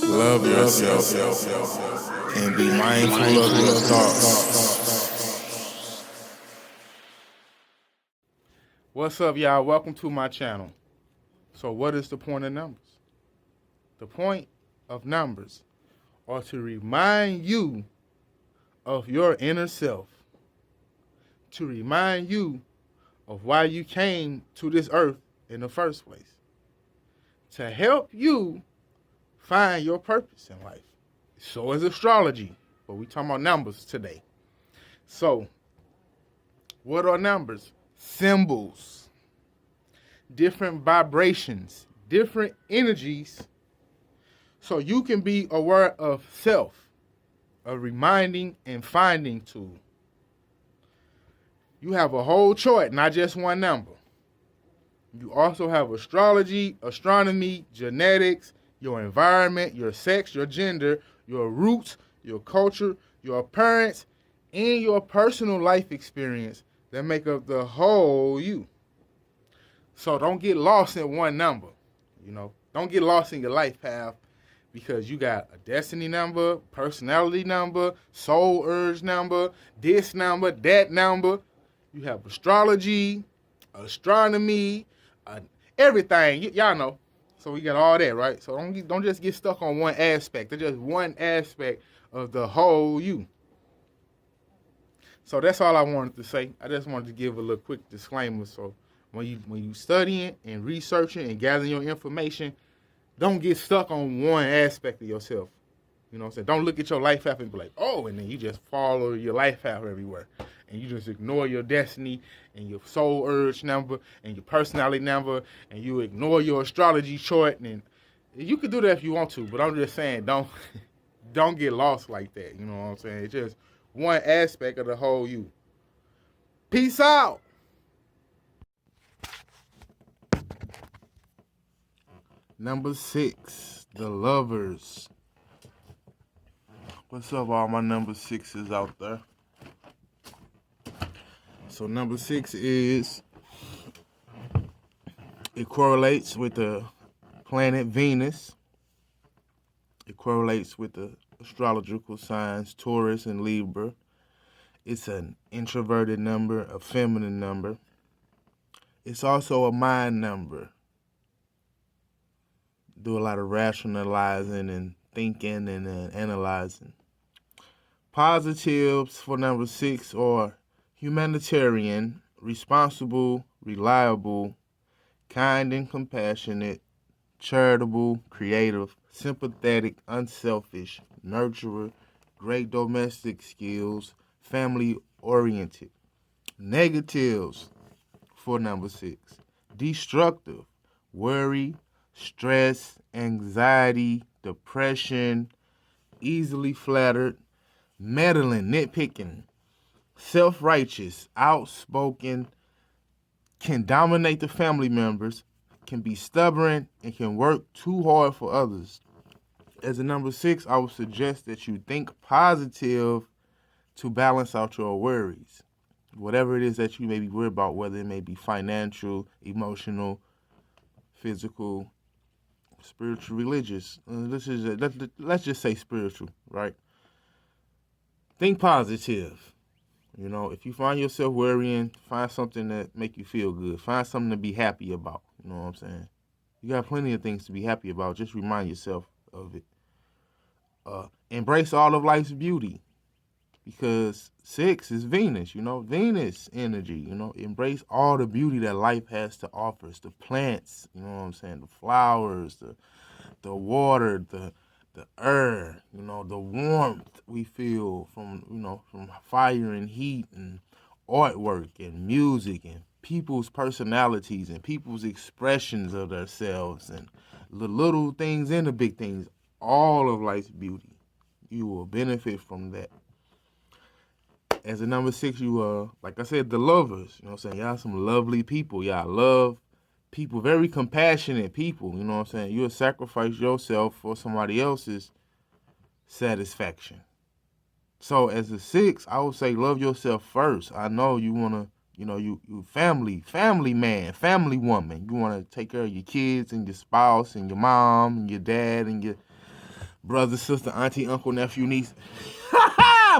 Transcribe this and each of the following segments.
Love yourself and be mindful of your thoughts. What's up, y'all? Welcome to my channel. So what is the point of numbers? The point of numbers are to remind you of your inner self, to remind you of why you came to this earth in the first place, to help you find your purpose in life. So is astrology, but we talking about numbers today. So, what are numbers? Symbols, different vibrations, different energies, so you can be aware of self, a reminding and finding tool. You have a whole chart, not just one number. You also have astrology, astronomy, genetics, your environment, your sex, your gender, your roots, your culture, your appearance, and your personal life experience that make up the whole you. So don't get lost in one number. Don't get lost in your life path because you got a destiny number, personality number, soul urge number, this number, that number. You have astrology, astronomy, everything. Y'all know. So we got all that, right? So don't just get stuck on one aspect. It's just one aspect of the whole you. So that's all I wanted to say. I just wanted to give a little quick disclaimer. So when you studying and researching and gathering your information, don't get stuck on one aspect of yourself. You know what I'm saying? Don't look at your life path and be like, oh, and then you just follow your life path everywhere. And you just ignore your destiny and your soul urge number and your personality number, and you ignore your astrology chart. And you can do that if you want to, but I'm just saying, don't get lost like that. You know what I'm saying? It's just one aspect of the whole you. Peace out. Number 6, the lovers. What's up, all my number 6s out there? So number 6 is, it correlates with the planet Venus. It correlates with the astrological signs Taurus and Libra. It's an introverted number, a feminine number. It's also a mind number. Do a lot of rationalizing and thinking and analyzing. Positives for number 6 are humanitarian, responsible, reliable, kind and compassionate, charitable, creative, sympathetic, unselfish, nurturer, great domestic skills, family-oriented. Negatives for number 6, destructive, worry, stress, anxiety, depression, easily flattered, meddling, nitpicking, self-righteous, outspoken, can dominate the family members, can be stubborn, and can work too hard for others. As a number 6, I would suggest that you think positive to balance out your worries. Whatever it is that you may be worried about, whether it may be financial, emotional, physical, spiritual, religious. Let's just say spiritual, right? Think positive. If you find yourself worrying, find something that make you feel good. Find something to be happy about. You know what I'm saying? You got plenty of things to be happy about. Just remind yourself of it. Embrace all of life's beauty, because 6 is Venus. Venus energy. Embrace all the beauty that life has to offer. It's the plants. You know what I'm saying? The flowers, the water, the air, the warmth we feel from fire and heat and artwork and music and people's personalities and people's expressions of themselves and the little things and the big things, all of life's beauty. You will benefit from that. As a number 6, you like I said, the lovers. You know what I'm saying? Y'all some lovely people. Y'all love people, very compassionate people. You know what I'm saying? You'll sacrifice yourself for somebody else's satisfaction. So as a 6, I would say love yourself first. I know you want to, you family man, family woman. You want to take care of your kids and your spouse and your mom and your dad and your brother, sister, auntie, uncle, nephew, niece.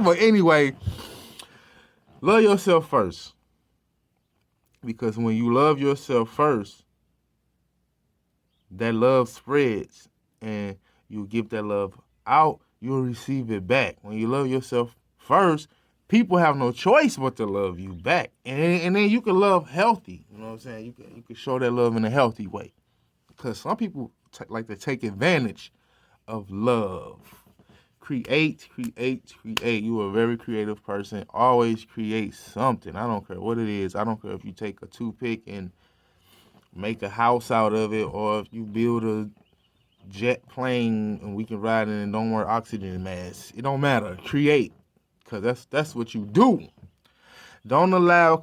But anyway, love yourself first. Because when you love yourself first, that love spreads and you give that love out, you'll receive it back. When you love yourself first, people have no choice but to love you back. And then you can love healthy. You know what I'm saying? You can show that love in a healthy way. Because some people like to take advantage of love. Create. You are a very creative person. Always create something. I don't care what it is. I don't care if you take a toothpick and make a house out of it, or if you build a jet plane and we can ride in and don't wear oxygen masks. It don't matter. Create. Because that's what you do. Don't allow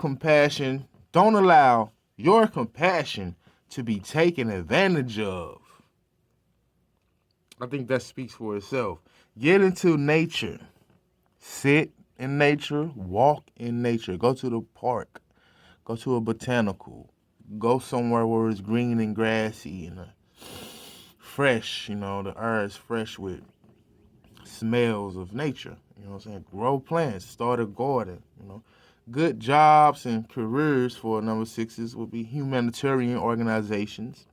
your compassion to be taken advantage of. I think that speaks for itself. Get into nature. Sit in nature. Walk in nature. Go to the park. Go to a botanical. Go somewhere where it's green and grassy and fresh. The air is fresh with smells of nature. You know what I'm saying? Grow plants. Start a garden. Good jobs and careers for number 6s would be humanitarian organizations.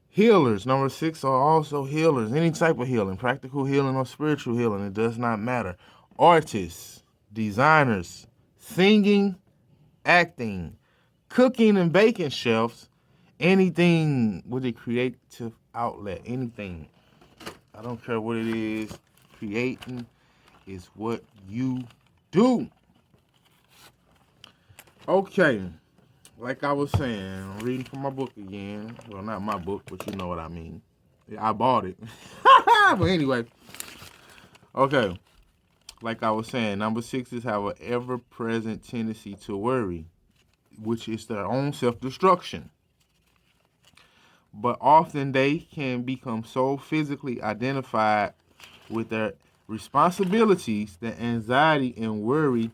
Healers, number 6, are also healers. Any type of healing, practical healing or spiritual healing, it does not matter. Artists, designers, singing, acting, cooking and baking chefs, anything with a creative outlet, anything. I don't care what it is. Creating is what you do. Okay. Like I was saying, I'm reading from my book again. Well, not my book, but you know what I mean. I bought it. But anyway. Okay. Like I was saying, number 6s have an ever-present tendency to worry, which is their own self-destruction. But often they can become so physically identified with their responsibilities that anxiety and worry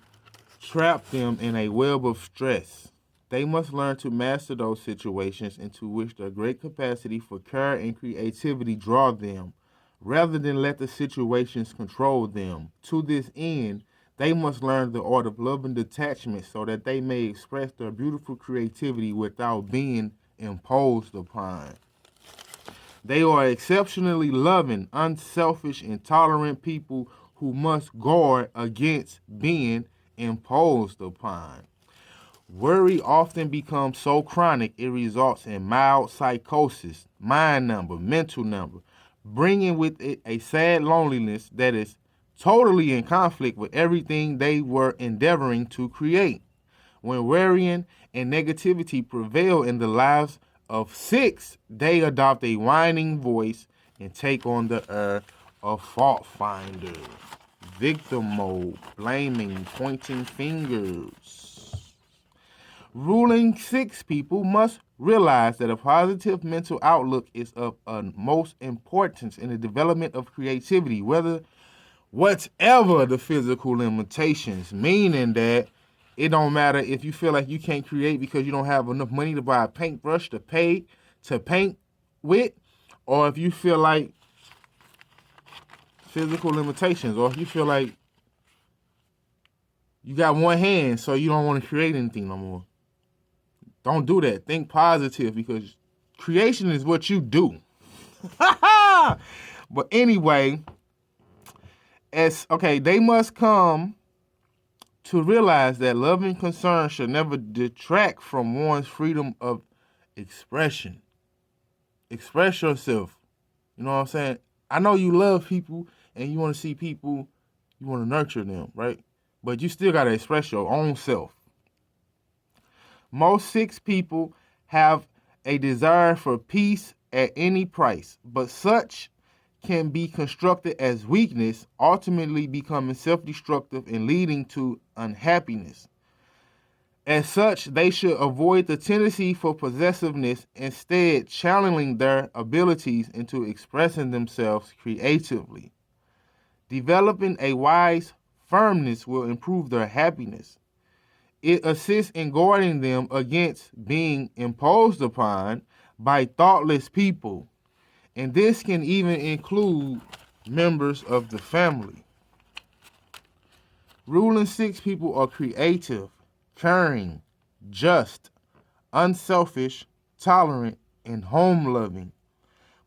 trap them in a web of stress. They must learn to master those situations into which their great capacity for care and creativity draw them, rather than let the situations control them. To this end, they must learn the art of love and detachment so that they may express their beautiful creativity without being imposed upon. They are exceptionally loving, unselfish, and tolerant people who must guard against being imposed upon. Worry often becomes so chronic it results in mild psychosis, mind number, mental number, bringing with it a sad loneliness that is totally in conflict with everything they were endeavoring to create. When worrying and negativity prevail in the lives of 6, they adopt a whining voice and take on the air of fault finder, victim mode, blaming, pointing fingers. Ruling 6 people must realize that a positive mental outlook is of utmost importance in the development of creativity, whatever the physical limitations, meaning that it don't matter if you feel like you can't create because you don't have enough money to buy a paintbrush to paint with, or if you feel like physical limitations, or if you feel like you got one hand so you don't want to create anything no more. Don't do that. Think positive, because creation is what you do. But anyway, they must come to realize that love and concern should never detract from one's freedom of expression. Express yourself. You know what I'm saying? I know you love people and you want to see people, you want to nurture them, right? But you still got to express your own self. Most 6 people have a desire for peace at any price, but such can be constructed as weakness, ultimately becoming self-destructive and leading to unhappiness. As such, they should avoid the tendency for possessiveness, instead channeling their abilities into expressing themselves creatively. Developing a wise firmness will improve their happiness. It assists in guarding them against being imposed upon by thoughtless people. And this can even include members of the family. Ruling 6 people are creative, caring, just, unselfish, tolerant, and home-loving,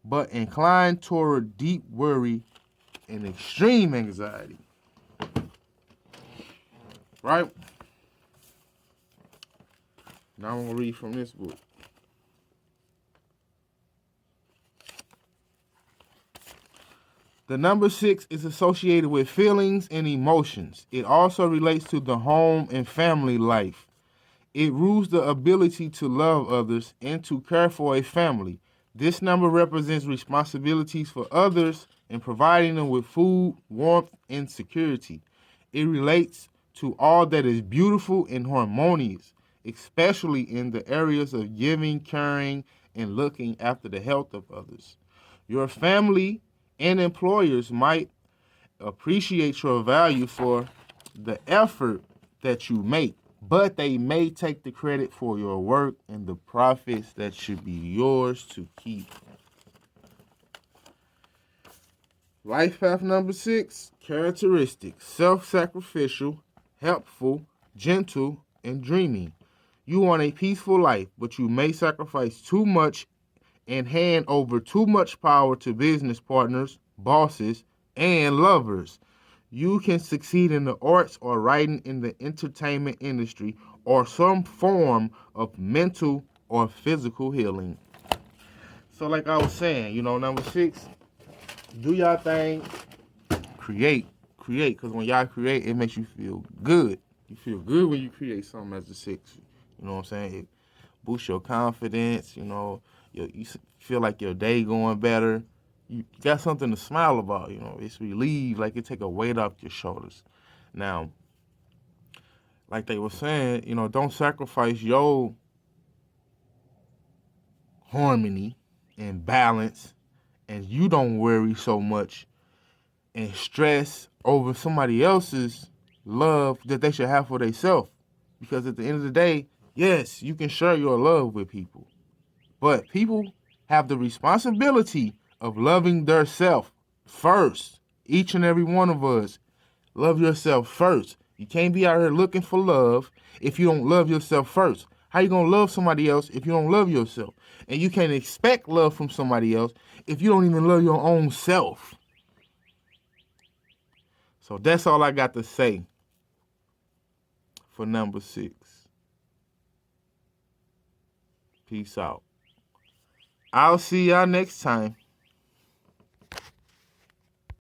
but inclined toward deep worry and extreme anxiety. Right? Now I'm going to read from this book. The number 6 is associated with feelings and emotions. It also relates to the home and family life. It rules the ability to love others and to care for a family. This number represents responsibilities for others and providing them with food, warmth, and security. It relates to all that is beautiful and harmonious, especially in the areas of giving, caring, and looking after the health of others. Your family and employers might appreciate your value for the effort that you make, but they may take the credit for your work and the profits that should be yours to keep. Life path number 6, characteristics: self-sacrificial, helpful, gentle, and dreaming. You want a peaceful life, but you may sacrifice too much and hand over too much power to business partners, bosses, and lovers. You can succeed in the arts or writing in the entertainment industry or some form of mental or physical healing. So like I was saying, number 6, do y'all thing, create, because when y'all create, it makes you feel good. You feel good when you create something as a 6. You know what I'm saying? It boosts your confidence, you feel like your day going better. You got something to smile about, it's relieved, like it take a weight off your shoulders. Now, like they were saying, don't sacrifice your harmony and balance, and you don't worry so much and stress over somebody else's love that they should have for themselves. Because at the end of the day, yes, you can share your love with people, but people have the responsibility of loving their self first. Each and every one of us, love yourself first. You can't be out here looking for love if you don't love yourself first. How you gonna love somebody else if you don't love yourself? And you can't expect love from somebody else if you don't even love your own self. So that's all I got to say for number 6. Peace out. I'll see y'all next time.